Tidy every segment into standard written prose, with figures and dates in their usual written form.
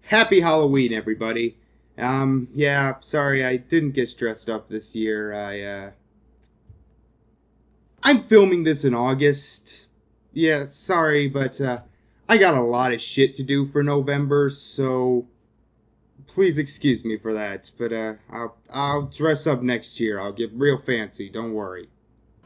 Happy Halloween, everybody. Yeah, sorry I didn't get dressed up this year. I'm filming this in August. Yeah, sorry, but, I got a lot of shit to do for November, so please excuse me for that. But, I'll dress up next year. I'll get real fancy, don't worry.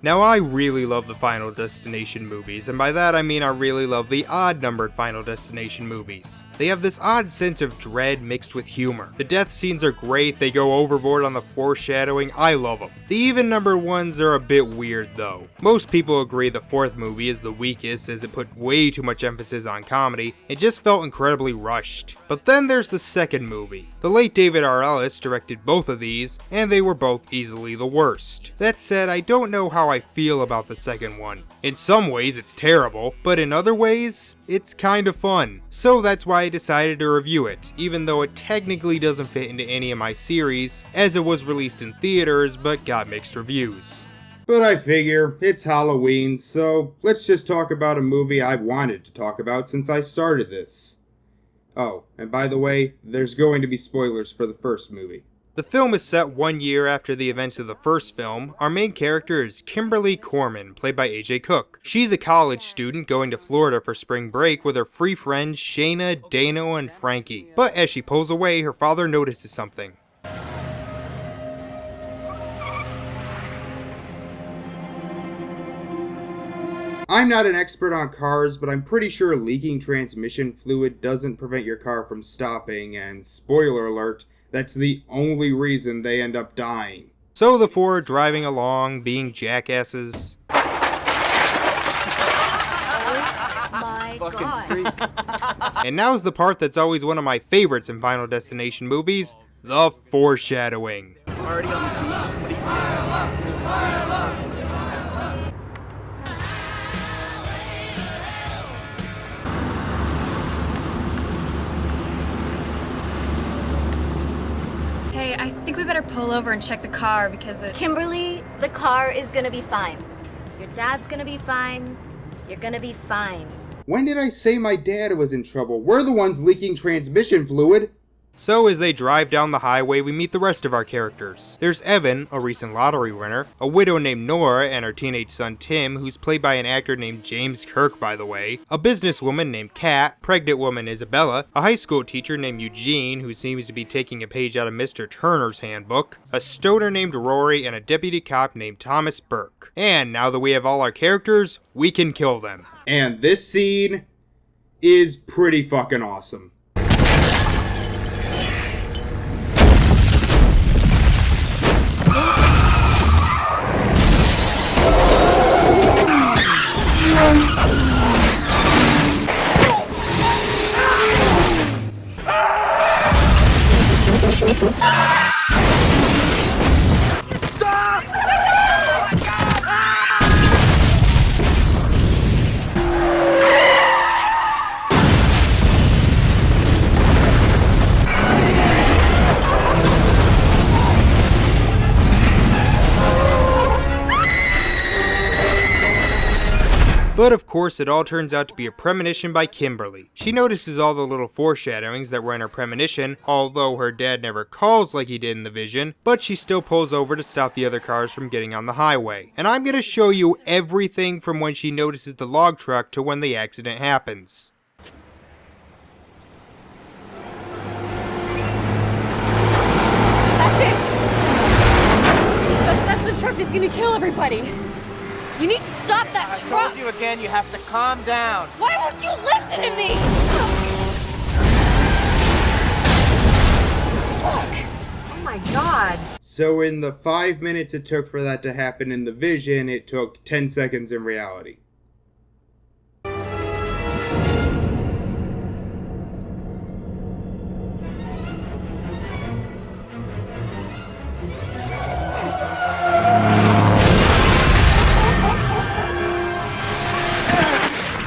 Now I really love the Final Destination movies, and by that I mean I really love the odd-numbered Final Destination movies. They have this odd sense of dread mixed with humor. The death scenes are great, they go overboard on the foreshadowing, I love them. The even-numbered ones are a bit weird though. Most people agree the fourth movie is the weakest as it put way too much emphasis on comedy, it just felt incredibly rushed. But then there's the second movie. The late David R. Ellis directed both of these, and they were both easily the worst. That said, I don't know how I feel about the second one. In some ways it's terrible, but in other ways, it's kind of fun. So that's why I decided to review it, even though it technically doesn't fit into any of my series, as it was released in theaters but got mixed reviews. But I figure, it's Halloween, so let's just talk about a movie I've wanted to talk about since I started this. Oh, and by the way, there's going to be spoilers for the first movie. The film is set 1 year after the events of the first film. Our main character is Kimberly Corman, played by AJ Cook. She's a college student going to Florida for spring break with her free friends Shayna, Dano, and Frankie. But as she pulls away, her father notices something. I'm not an expert on cars, but I'm pretty sure leaking transmission fluid doesn't prevent your car from stopping, and spoiler alert, that's the only reason they end up dying. So the four are driving along, being jackasses. Oh my god. And now's the part that's always one of my favorites in Final Destination movies, the foreshadowing. Already on the house. What are you Hey, I think we better pull over and check the car because Kimberly, the car is gonna be fine. Your dad's gonna be fine. You're gonna be fine. When did I say my dad was in trouble? We're the ones leaking transmission fluid. So as they drive down the highway, we meet the rest of our characters. There's Evan, a recent lottery winner, a widow named Nora and her teenage son Tim, who's played by an actor named James Kirk by the way, a businesswoman named Kat, pregnant woman Isabella, a high school teacher named Eugene who seems to be taking a page out of Mr. Turner's handbook, a stoner named Rory, and a deputy cop named Thomas Burke. And now that we have all our characters, we can kill them. And this scene is pretty fucking awesome. But of course, it all turns out to be a premonition by Kimberly. She notices all the little foreshadowings that were in her premonition, although her dad never calls like he did in the vision, but she still pulls over to stop the other cars from getting on the highway. And I'm gonna show you everything from when she notices the log truck to when the accident happens. that's it. That's the truck that's gonna kill everybody. You need to stop that I truck. told you again, you have to calm down. Why won't you listen to me? Look. Oh my god. So in the 5 minutes it took for that to happen in the vision, it took 10 seconds in reality.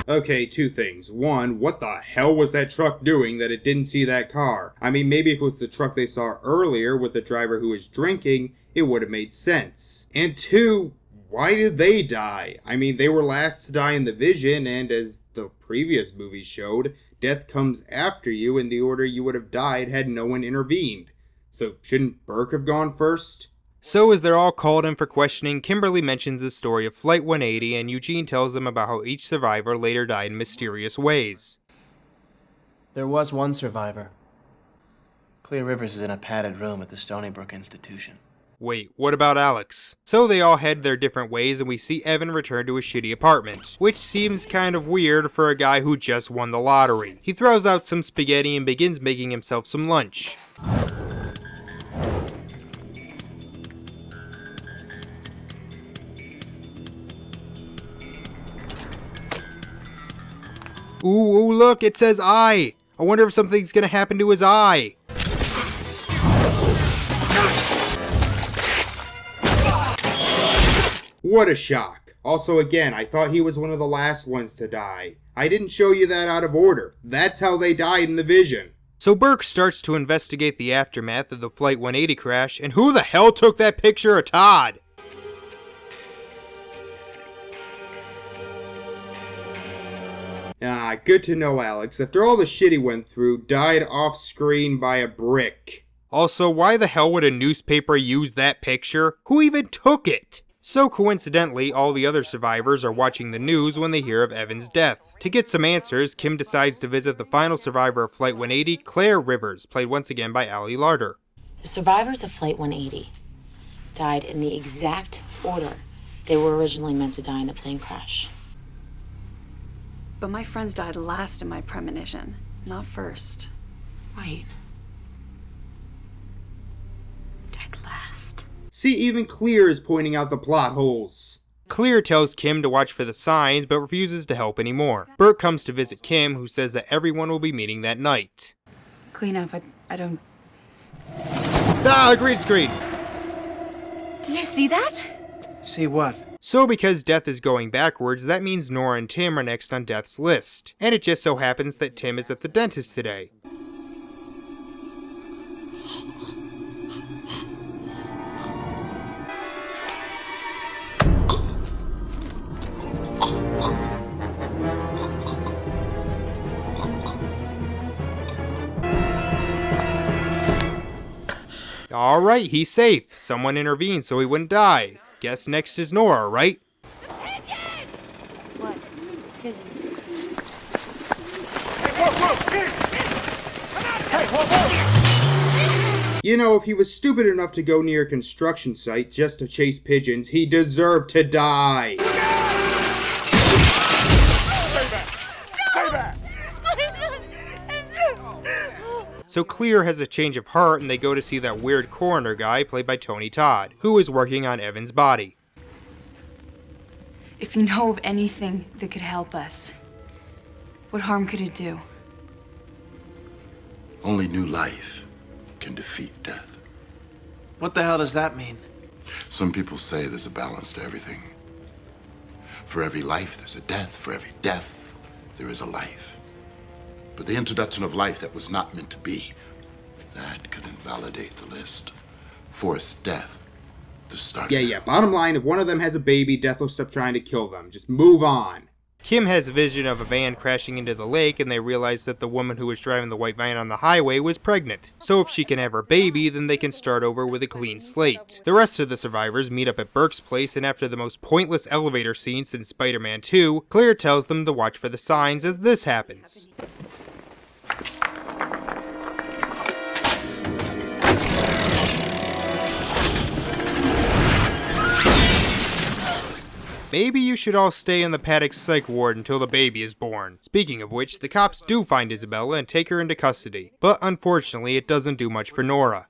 Okay, two things. One, what the hell was that truck doing that it didn't see that car? I mean, maybe if it was the truck they saw earlier with the driver who was drinking, it would have made sense. And two, why did they die? I mean, they were last to die in the vision, and as the previous movie showed, death comes after you in the order you would have died had no one intervened. So shouldn't Burke have gone first? So as they're all called in for questioning, Kimberly mentions the story of Flight 180 and Eugene tells them about how each survivor later died in mysterious ways. There was one survivor. Clear Rivers is in a padded room at the Stony Brook Institution. Wait, what about Alex? So they all head their different ways and we see Evan return to his shitty apartment, which seems kind of weird for a guy who just won the lottery. He throws out some spaghetti and begins making himself some lunch. Ooh, look, it says eye. I wonder if something's gonna happen to his eye. What a shock. Also, again, I thought he was one of the last ones to die. I didn't show you that out of order. That's how they died in the vision. So Burke starts to investigate the aftermath of the Flight 180 crash, and who the hell took that picture of Todd? Ah, good to know Alex, after all the shit he went through, died off-screen by a brick. Also, why the hell would a newspaper use that picture? Who even took it? So coincidentally, all the other survivors are watching the news when they hear of Evan's death. To get some answers, Kim decides to visit the final survivor of Flight 180, Claire Rivers, played once again by Ali Larter. The survivors of Flight 180 died in the exact order they were originally meant to die in the plane crash. But my friends died last in my premonition, not first. Wait. Died last. See, even Clear is pointing out the plot holes. Clear tells Kim to watch for the signs, but refuses to help anymore. Burke comes to visit Kim, who says that everyone will be meeting that night. Clean up, I don't... Ah, green screen! Did you see that? See what? So because Death is going backwards, that means Nora and Tim are next on Death's list. And it just so happens that Tim is at the dentist today. Alright, he's safe. Someone intervened so he wouldn't die. Guess next is Nora, right? What? You know, if he was stupid enough to go near a construction site just to chase pigeons, he deserved to die. So Clear has a change of heart and they go to see that weird coroner guy played by Tony Todd, who is working on Evan's body. If you know of anything that could help us, what harm could it do? Only new life can defeat death. What the hell does that mean? Some people say there's a balance to everything. For every life, there's a death. For every death, there is a life. But the introduction of life that was not meant to be, that could invalidate the list. Force death to start. Yeah. Bottom line, if one of them has a baby, Death will stop trying to kill them. Just move on. Kim has a vision of a van crashing into the lake and they realize that the woman who was driving the white van on the highway was pregnant. So if she can have her baby, then they can start over with a clean slate. The rest of the survivors meet up at Burke's place, and after the most pointless elevator scene since Spider-Man 2, Claire tells them to watch for the signs as this happens. Maybe you should all stay in the Paddock psych ward until the baby is born. Speaking of which, the cops do find Isabella and take her into custody. But unfortunately, it doesn't do much for Nora.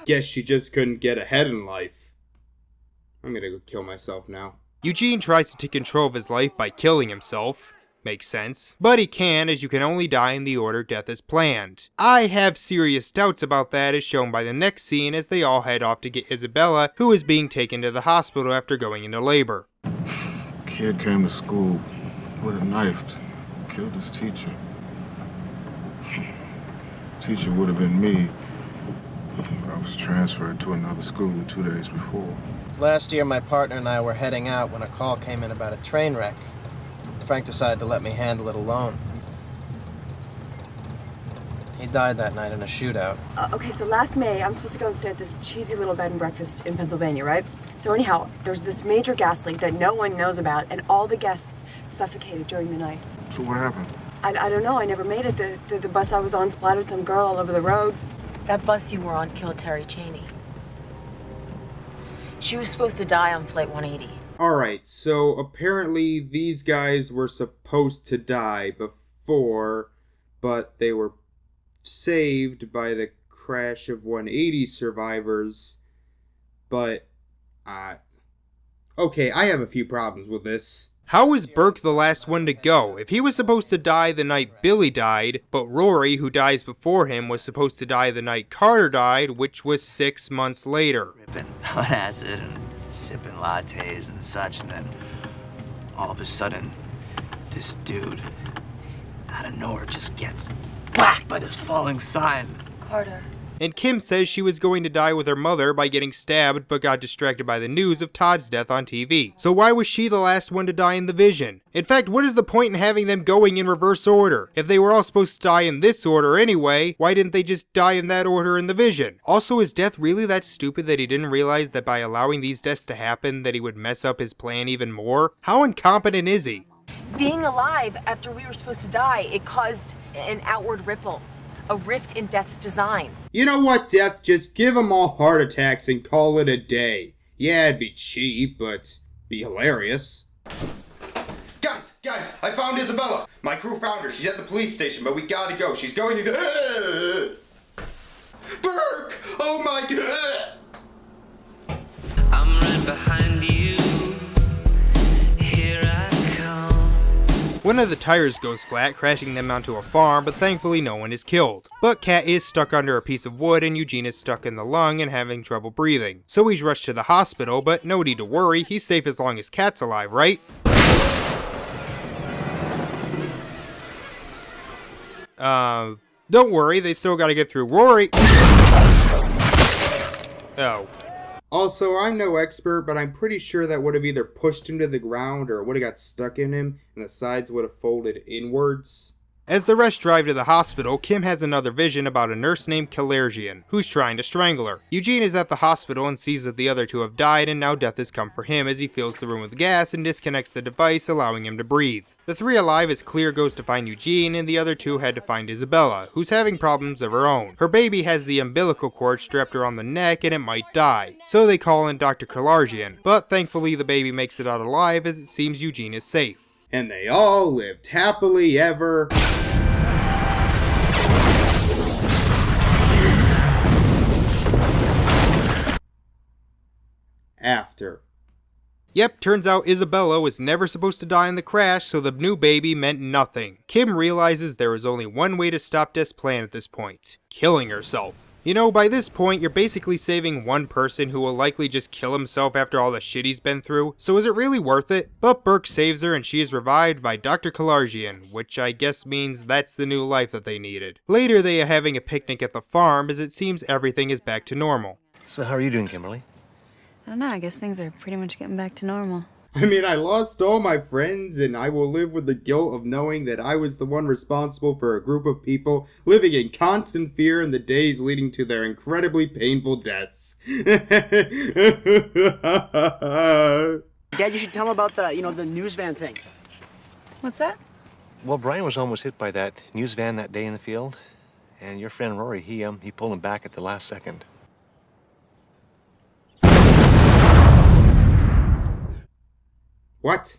Guess she just couldn't get ahead in life. I'm gonna go kill myself now. Eugene tries to take control of his life by killing himself. Makes sense. But he can, as you can only die in the order death is planned. I have serious doubts about that, as shown by the next scene as they all head off to get Isabella, who is being taken to the hospital after going into labor. kid came to school with a knife, killed his teacher. Teacher would have been me, but I was transferred to another school 2 days before. Last year, my partner and I were heading out when a call came in about a train wreck. Frank decided to let me handle it alone. He died that night in a shootout. Okay, so last May, I'm supposed to go and stay at this cheesy little bed and breakfast in Pennsylvania, right? So anyhow, there's this major gas leak that no one knows about, and all the guests suffocated during the night. So what happened? I don't know. I never made it. The bus I was on splattered some girl all over the road. That bus you were on killed Terry Cheney. She was supposed to die on Flight 180. Alright, so apparently these guys were supposed to die before, but they were saved by the crash of 180 survivors. But, okay, I have a few problems with this. How was Burke the last one to go? If he was supposed to die the night Billy died, but Rory, who dies before him, was supposed to die the night Carter died, which was 6 months later. Ripping on acid and sipping lattes and such, and then all of a sudden, this dude out of nowhere just gets whacked by this falling sign. Carter. And Kim says she was going to die with her mother by getting stabbed but got distracted by the news of Todd's death on TV. So why was she the last one to die in the vision? In fact, what is the point in having them going in reverse order? If they were all supposed to die in this order anyway, why didn't they just die in that order in the vision? Also, is Death really that stupid that he didn't realize that by allowing these deaths to happen that he would mess up his plan even more? How incompetent is he? Being alive after we were supposed to die, it caused an outward ripple. A rift in Death's design. You know what, Death? Just give them all heart attacks and call it a day. Yeah, it'd be cheap, but be hilarious. Guys, I found Isabella. My crew found her. She's at the police station, but we gotta go. She's going to go. Burke! Oh my god! I'm right behind you. Here I come. One of the tires goes flat, crashing them onto a farm, but thankfully no one is killed. But Kat is stuck under a piece of wood and Eugene is stuck in the lung and having trouble breathing. So he's rushed to the hospital, but no need to worry, he's safe as long as Kat's alive, right? Don't worry, they still gotta get through Rory. Oh. Also, I'm no expert, but I'm pretty sure that would have either pushed him to the ground or would have got stuck in him, and the sides would have folded inwards. As the rest drive to the hospital, Kim has another vision about a nurse named Kalergian, who's trying to strangle her. Eugene is at the hospital and sees that the other two have died, and now death has come for him as he fills the room with gas and disconnects the device, allowing him to breathe. The three alive as Clear goes to find Eugene, and the other two head to find Isabella, who's having problems of her own. Her baby has the umbilical cord strapped around the neck and it might die, so they call in Dr. Kalergian, but thankfully the baby makes it out alive as it seems Eugene is safe. And they all lived happily ever after. Yep, turns out Isabella was never supposed to die in the crash, so the new baby meant nothing. Kim realizes there is only one way to stop Death's plan at this point: killing herself. You know, by this point, you're basically saving one person who will likely just kill himself after all the shit he's been through, so is it really worth it? But Burke saves her and she is revived by Dr. Kalergian, which I guess means that's the new life that they needed. Later, they are having a picnic at the farm as it seems everything is back to normal. So how are you doing, Kimberly? I don't know, I guess things are pretty much getting back to normal. I mean, I lost all my friends, and I will live with the guilt of knowing that I was the one responsible for a group of people living in constant fear in the days leading to their incredibly painful deaths. Dad, you should tell him about the news van thing. What's that? Well, Brian was almost hit by that news van that day in the field, and your friend Rory, he pulled him back at the last second. What?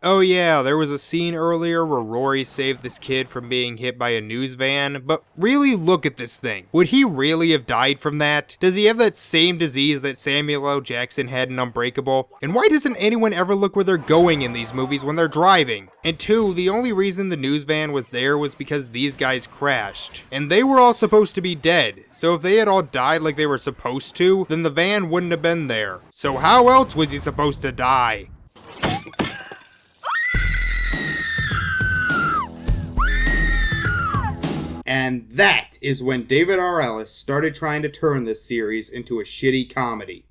Oh yeah, there was a scene earlier where Rory saved this kid from being hit by a news van, but really look at this thing. Would he really have died from that? Does he have that same disease that Samuel L. Jackson had in Unbreakable? And why doesn't anyone ever look where they're going in these movies when they're driving? And two, the only reason the news van was there was because these guys crashed. And they were all supposed to be dead, so if they had all died like they were supposed to, then the van wouldn't have been there. So how else was he supposed to die? And that is when David R. Ellis started trying to turn this series into a shitty comedy.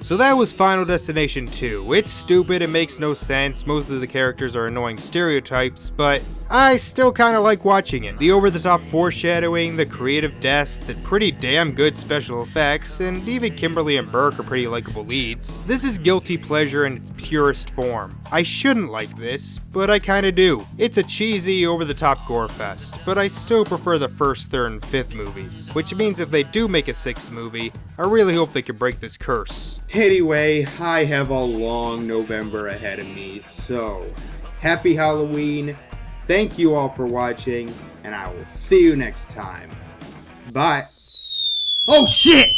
So that was Final Destination 2. It's stupid, it makes no sense, most of the characters are annoying stereotypes, but I still kinda like watching it. The over-the-top foreshadowing, the creative deaths, the pretty damn good special effects, and even Kimberly and Burke are pretty likable leads. This is guilty pleasure in its purest form. I shouldn't like this, but I kinda do. It's a cheesy, over-the-top gore fest, but I still prefer the first, third, and fifth movies, which means if they do make a sixth movie, I really hope they can break this curse. Anyway, I have a long November ahead of me, so happy Halloween. Thank you all for watching, and I will see you next time. Bye. Oh shit!